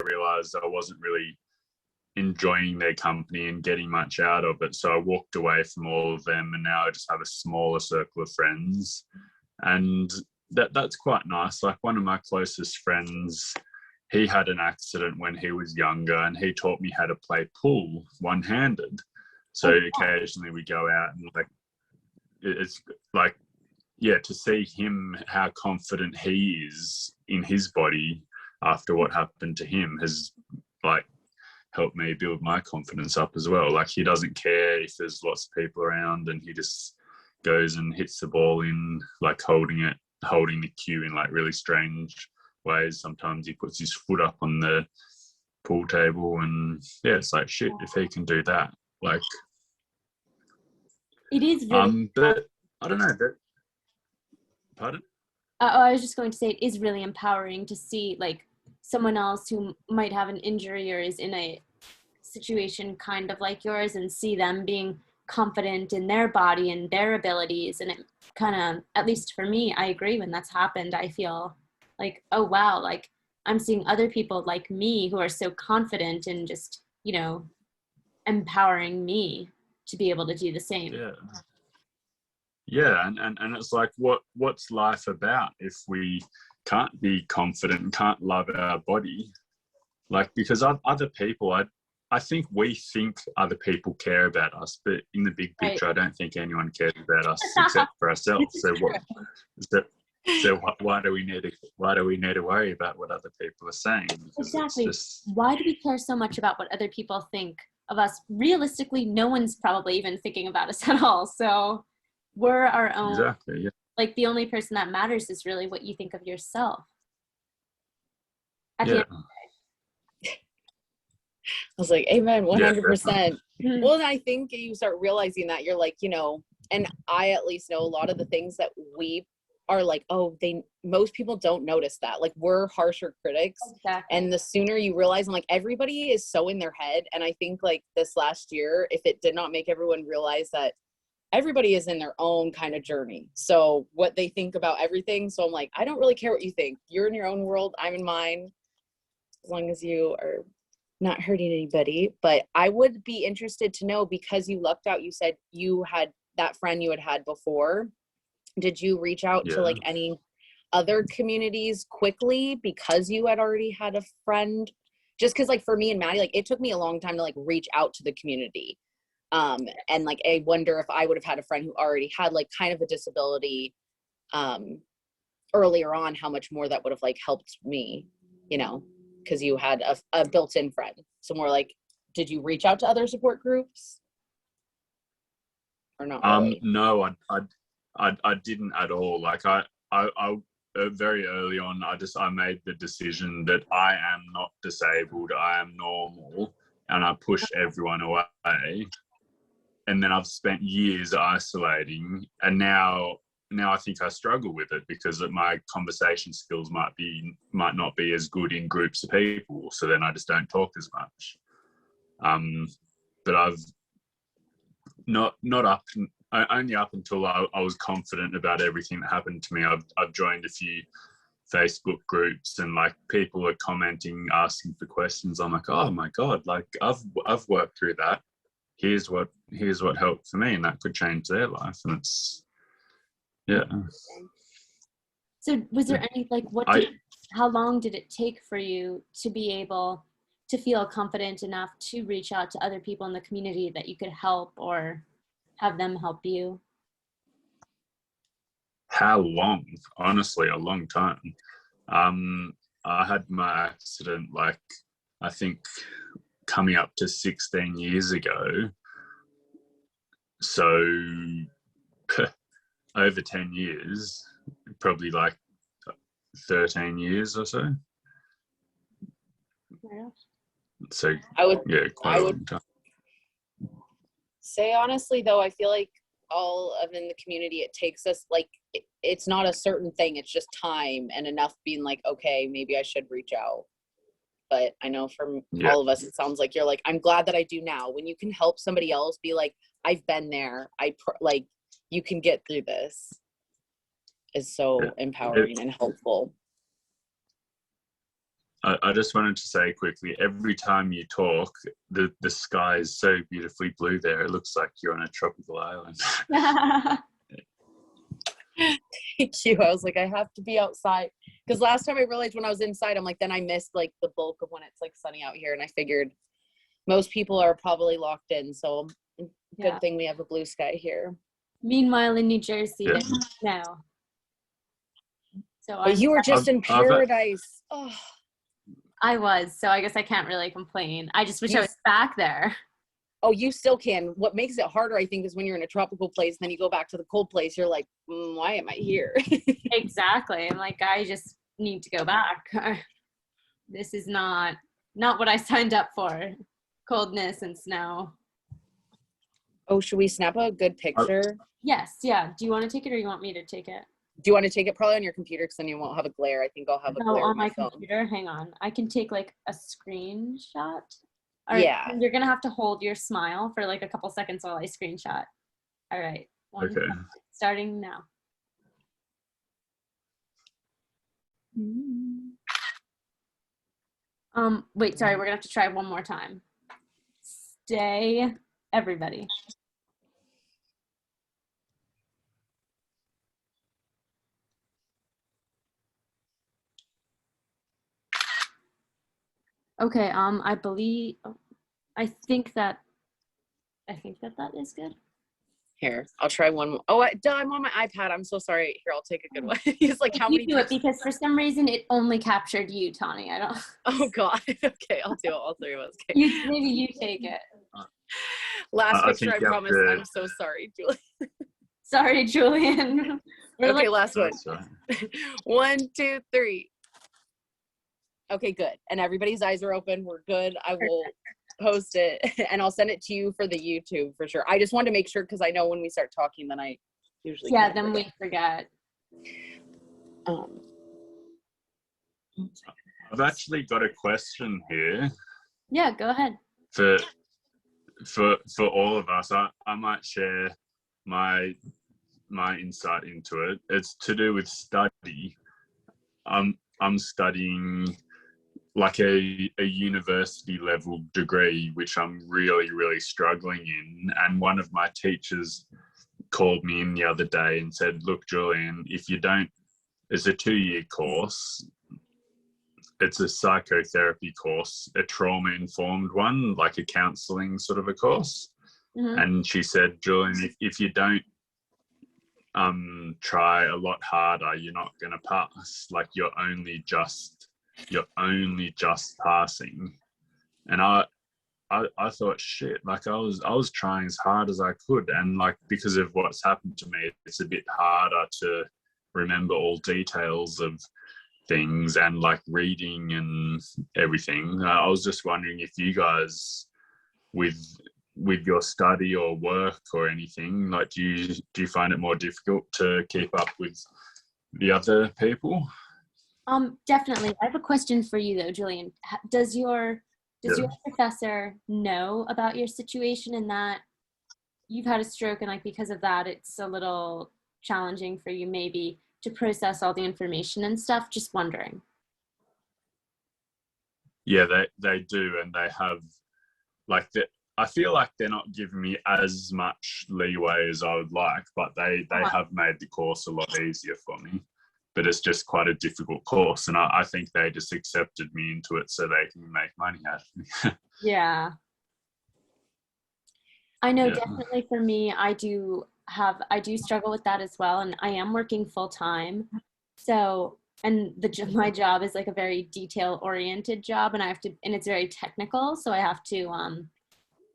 realized I wasn't really enjoying their company and getting much out of it. So I walked away from all of them, and now I just have a smaller circle of friends. And that's quite nice. Like, one of my closest friends, he had an accident when he was younger, and he taught me how to play pool one-handed. So occasionally we go out, and like, it's like, yeah, to see him, how confident he is in his body after what happened to him has like helped me build my confidence up as well. Like, he doesn't care if there's lots of people around, and he just goes and hits the ball in, like holding the cue in like really strange ways. Sometimes he puts his foot up on the pool table, and yeah, it's like, shit, if he can do that, like, it is really but I don't know, but pardon? I was just going to say, it is really empowering to see like someone else who might have an injury or is in a situation kind of like yours, and see them being confident in their body and their abilities. And it kind of, at least for me, I agree, when that's happened, I feel like, oh wow, like I'm seeing other people like me who are so confident and just, you know, empowering me to be able to do the same. Yeah, and it's like, what's life about if we can't be confident and can't love our body? Like, because other people, I think we think other people care about us, but in the big picture, right, I don't think anyone cares about us except for ourselves. So why do we need to worry about what other people are saying? Because exactly. Why do we care so much about what other people think of us? Realistically, no one's probably even thinking about us at all. So we're our own. Exactly. Yeah. Like, the only person that matters is really what you think of yourself. At the end of the day. I was like, amen, 100%. Yeah. Well, and I think you start realizing that you're like, you know, and I at least know a lot of the things that we are like, oh, most people don't notice that. Like, we're harsher critics. Exactly. And the sooner you realize, and like, everybody is so in their head. And I think like this last year, if it did not make everyone realize that everybody is in their own kind of journey. So what they think about everything. So I'm like, I don't really care what you think. You're in your own world. I'm in mine. As long as you are not hurting anybody. But I would be interested to know, because you lucked out, you said you had that friend you had before. Did you reach out to like any other communities quickly because you had already had a friend? Just because like for me and Maddie, like it took me a long time to like reach out to the community. And like, I wonder if I would have had a friend who already had like kind of a disability earlier on, how much more that would have like helped me, you know, because you had a built-in friend. So more like, did you reach out to other support groups or not really? No, I didn't at all. Like I very early on, I made the decision that I am not disabled, I am normal, and I pushed everyone away. And then I've spent years isolating, and now I think I struggle with it because my conversation skills might not be as good in groups of people. So then I just don't talk as much. But I've only up until I was confident about everything that happened to me. I've joined a few Facebook groups, and like people are commenting, asking for questions. I'm like, oh my God, like I've worked through that. Here's what helped for me, and that could change their life. And it's So was there any like how long did it take for you to be able to feel confident enough to reach out to other people in the community that you could help or have them help you? How long? Honestly, a long time. I had my accident like, I think, coming up to 16 years ago. So over 10 years, probably like 13 years or so. Yeah. So I would long time. Say honestly though, I feel like all of in the community, it takes us like, it's not a certain thing. It's just time and enough being like, okay, maybe I should reach out. But I know from all of us, it sounds like you're like, I'm glad that I do now. When you can help somebody else be like, I've been there. Like, you can get through this, is so empowering and helpful. I just wanted to say quickly, every time you talk, the sky is so beautifully blue there. It looks like you're on a tropical island. Thank you. I was like, I have to be outside. Because last time I realized when I was inside, I'm like, then I missed like the bulk of when it's like sunny out here. And I figured most people are probably locked in. So good thing we have a blue sky here. Meanwhile, in New Jersey, there's snow. So you were just in paradise. Oh. I was, so I guess I can't really complain. I just wish I was back there. Oh, you still can. What makes it harder, I think, is when you're in a tropical place, and then you go back to the cold place, you're like, why am I here? Exactly. I'm like, I just need to go back. This is not what I signed up for. Coldness and snow. Oh, should we snap a good picture? Yes, yeah. Do you want to take it or you want me to take it? Do you want to take it probably on your computer because then you won't have a glare? I think I'll have a glare on my computer. Hang on. I can take like a screenshot. All right, yeah. You're going to have to hold your smile for like a couple seconds while I screenshot. All right. Okay. Starting now. Wait, sorry. We're going to have to try one more time. Stay, everybody. Okay, I think that is good. Here, I'll try one more. Oh, I'm on my iPad. I'm so sorry. Here, I'll take a good one. He's like, how many? You do it because for some reason it only captured you, Tawnie. I don't. Oh God. Okay, I'll do it. All three of us. Okay. Maybe you take it. Last picture, I promise. I'm so sorry, Julian. Sorry, Julian. Okay, last one. 1, 2, 3. Okay, good. And everybody's eyes are open. We're good. I will post it and I'll send it to you for the YouTube for sure. I just wanted to make sure because I know when we start talking, then I usually then we forget. I've actually got a question here. Yeah, go ahead. For all of us, I might share my insight into it. It's to do with study. I'm studying like a university level degree, which I'm really, really struggling in. And one of my teachers called me in the other day and said, look, Julian, if you don't, it's a 2-year course. It's a psychotherapy course, a trauma-informed one, like a counselling sort of a course. Mm-hmm. And she said, Julian, if you don't try a lot harder, you're not going to pass. Like you're only just passing. And I thought, shit, like I was trying as hard as I could, and like because of what's happened to me, it's a bit harder to remember all details of things and like reading and everything. I was just wondering if you guys, with your study or work or anything, like do you find it more difficult to keep up with the other people? Definitely. I have a question for you though, Julian. Does your professor know about your situation and that you've had a stroke and like because of that it's a little challenging for you maybe to process all the information and stuff? Just wondering. Yeah, they do, and they have like that. I feel like they're not giving me as much leeway as I would like, but they have made the course a lot easier for me. But it's just quite a difficult course, and I think they just accepted me into it so they can make money out of me. Yeah. I know definitely for me, I do struggle with that as well, and I am working full time. So, and my job is like a very detail oriented job, and it's very technical. So I have to,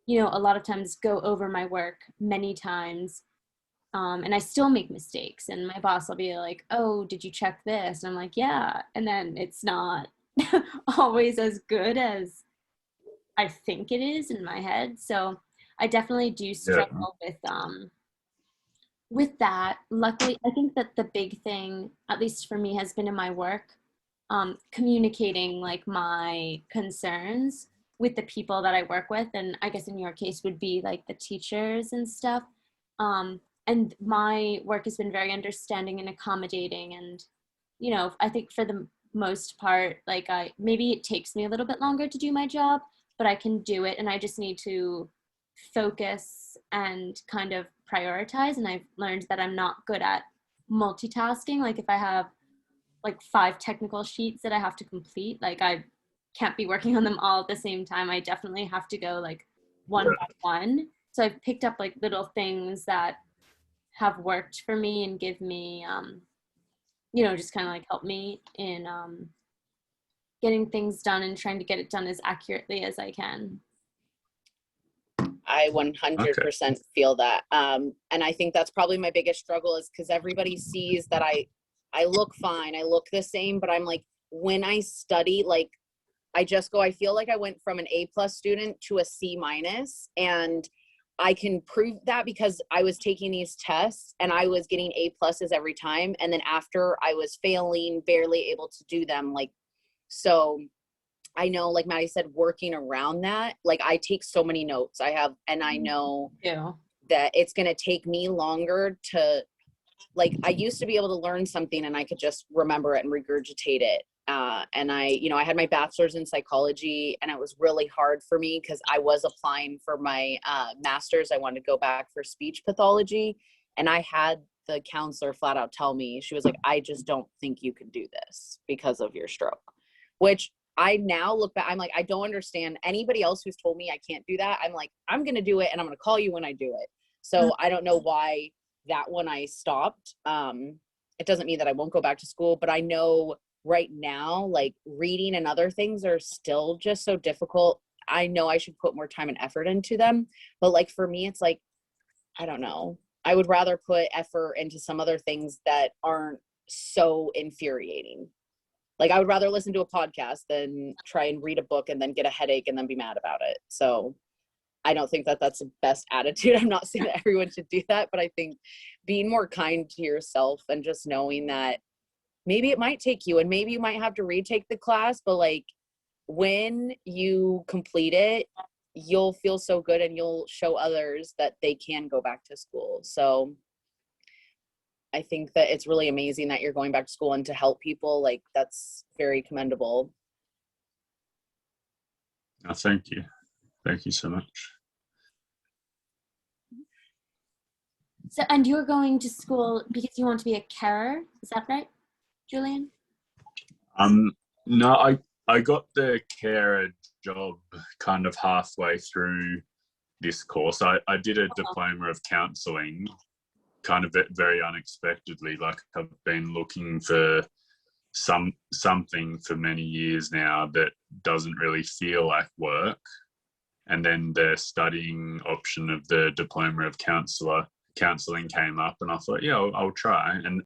a lot of times go over my work many times. And I still make mistakes, and my boss will be like, oh, did you check this? And I'm like, yeah. And then it's not always as good as I think it is in my head. So I definitely do struggle with that. Luckily, I think that the big thing, at least for me, has been in my work, communicating like my concerns with the people that I work with. And I guess in your case would be like the teachers and stuff. And my work has been very understanding and accommodating. And, I think for the most part, like maybe it takes me a little bit longer to do my job, but I can do it, and I just need to focus and kind of prioritize. And I've learned that I'm not good at multitasking. Like if I have like 5 technical sheets that I have to complete, like I can't be working on them all at the same time. I definitely have to go like one by one. So I've picked up like little things that have worked for me and give me just kind of like help me in getting things done and trying to get it done as accurately as I can. I 100% feel that. And I think that's probably my biggest struggle, is because everybody sees that I look fine, I look the same, but I'm like, when I study, like I feel like I went from an A+ student to a C-, and I can prove that because I was taking these tests and I was getting A+ every time. And then after, I was failing, barely able to do them. Like, so I know, like Maddie said, working around that, like I take so many notes and I know that it's going to take me longer to, like, I used to be able to learn something and I could just remember it and regurgitate it. And I had my bachelor's in psychology, and it was really hard for me because I was applying for my master's. I wanted to go back for speech pathology, and I had the counselor flat out tell me, she was like, I just don't think you can do this because of your stroke, which I now look back, I'm like, I don't understand anybody else who's told me I can't do that. I'm like, I'm going to do it, and I'm going to call you when I do it. So I don't know why that one I stopped. It doesn't mean that I won't go back to school, but I know right now, like reading and other things are still just so difficult. I know I should put more time and effort into them, but like for me, it's like, I don't know. I would rather put effort into some other things that aren't so infuriating. Like I would rather listen to a podcast than try and read a book and then get a headache and then be mad about it. So I don't think that that's the best attitude. I'm not saying that everyone should do that, but I think being more kind to yourself and just knowing that maybe it might take you, and maybe you might have to retake the class, but like when you complete it, you'll feel so good and you'll show others that they can go back to school. So I think that it's really amazing that you're going back to school and to help people. Like that's very commendable. Oh, thank you. Thank you so much. So, and you're going to school because you want to be a carer, is that right, Julian? No, I got the carer job kind of halfway through this course. I did a diploma of counselling kind of very unexpectedly. Like I've been looking for something for many years now that doesn't really feel like work. And then the studying option of the diploma of counselling came up, and I thought, yeah, I'll try. And